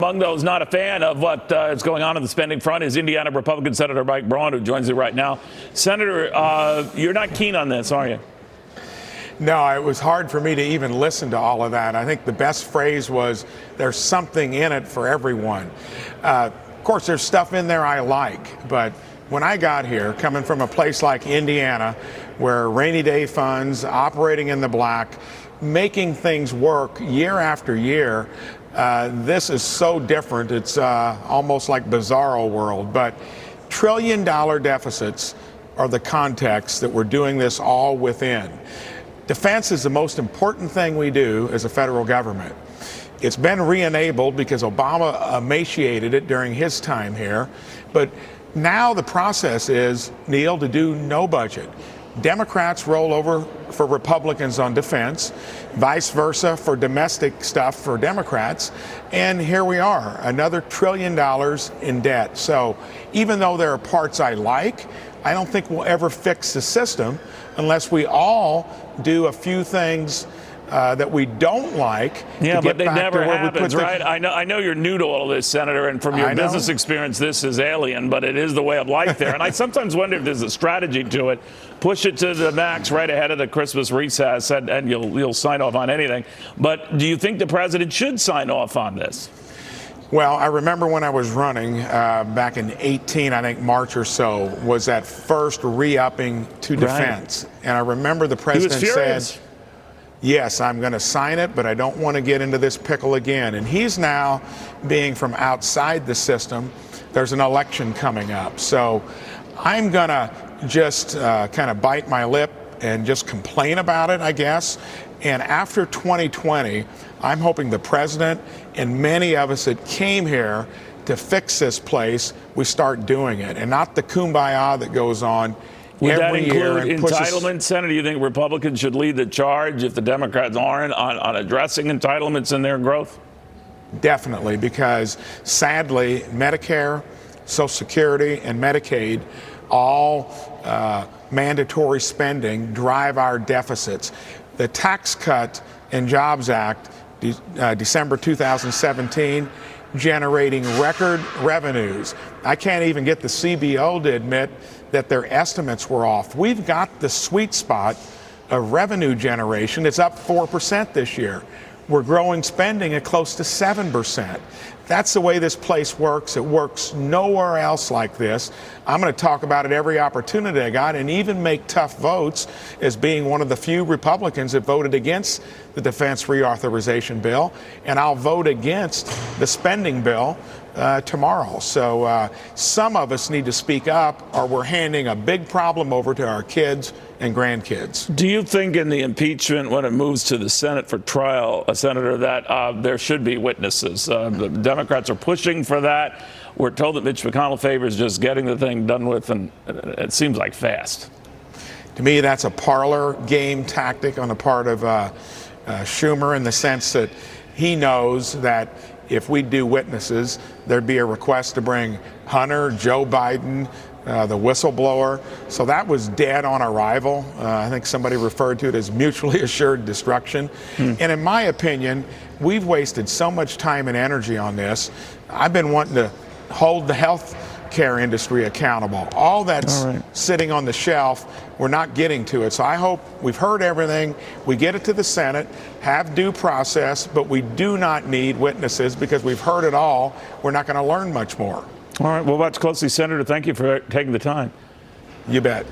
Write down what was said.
Among those not a fan of what is going on the spending front is Indiana Republican Senator Mike Braun, who joins me right now. Senator, you're not keen on this, are you? No, it was hard for me to even listen to all of that. I think the best phrase was, there's something in it for everyone. Of course, there's stuff in there I like, but when I got here, coming from a place like Indiana, where rainy day funds, operating in the black, making things work year after year, this is so different. It's almost like Bizarro-World. But trillion-dollar deficits are the context that we're doing this all within. Defense is the most important thing we do as a federal government. It's been re-enabled because Obama emaciated it during his time here. But now the process is, Neil, to do no budget. Democrats roll over for Republicans on defense, vice versa for domestic stuff for Democrats, and here we are, another $1 trillion in debt. So even though there are parts I like, I don't think we'll ever fix the system unless we all do a few things that we don't like. Yeah, but it never happens, right? I know you're new to all this, Senator, and from your business experience, this is alien, but it is the way of life there. And I sometimes wonder if there's a strategy to it. Push it to the max right ahead of the Christmas recess, and you'll sign off on anything. But do you think the president should sign off on this? Well, I remember when I was running back in 18, I think March or so, was that first re-upping to defense. Right. And I remember the president said, yes, I'm going to sign it, but I don't want to get into this pickle again. And he's now, being from outside the system, there's an election coming up. So I'm going to just kind of bite my lip and just complain about it, I guess. And after 2020, I'm hoping the president and many of us that came here to fix this place, we start doing it, and not the kumbaya that goes on. Would that include entitlements, Senator? Do you think Republicans should lead the charge if the Democrats aren't on addressing entitlements and their growth? Definitely, because sadly, Medicare, Social Security, and Medicaid, all mandatory spending, drive our deficits. The Tax Cut and Jobs Act, December 2017, generating record revenues. I can't even get the CBO to admit that their estimates were off. We've got the sweet spot of revenue generation. It's up 4% this year. We're growing spending at close to 7%. That's the way this place works. It works nowhere else like this. I'm going to talk about it every opportunity I got, and even make tough votes as being one of the few Republicans that voted against the defense reauthorization bill, and I'll vote against the spending bill tomorrow. So some of us need to speak up, or we're handing a big problem over to our kids and grandkids. Do you think in the impeachment, when it moves to the Senate for trial, Senator, that there should be witnesses? The Democrats are pushing for that. We're told that Mitch McConnell favors just getting the thing done with, and it seems like fast. To me, that's a parlor game tactic on the part of Schumer, in the sense that he knows that if we do witnesses, there'd be a request to bring Hunter, Joe Biden, the whistleblower. So that was dead on arrival. I think somebody referred to it as mutually assured destruction. And in my opinion, we've wasted so much time and energy on this. I've been wanting to hold the health care industry accountable. All that's sitting on the shelf, we're not getting to it. So I hope we've heard everything. We get it to the Senate, have due process, but we do not need witnesses because we've heard it all. We're not going to learn much more. All right, we'll watch closely, Senator. Thank you for taking the time. You bet.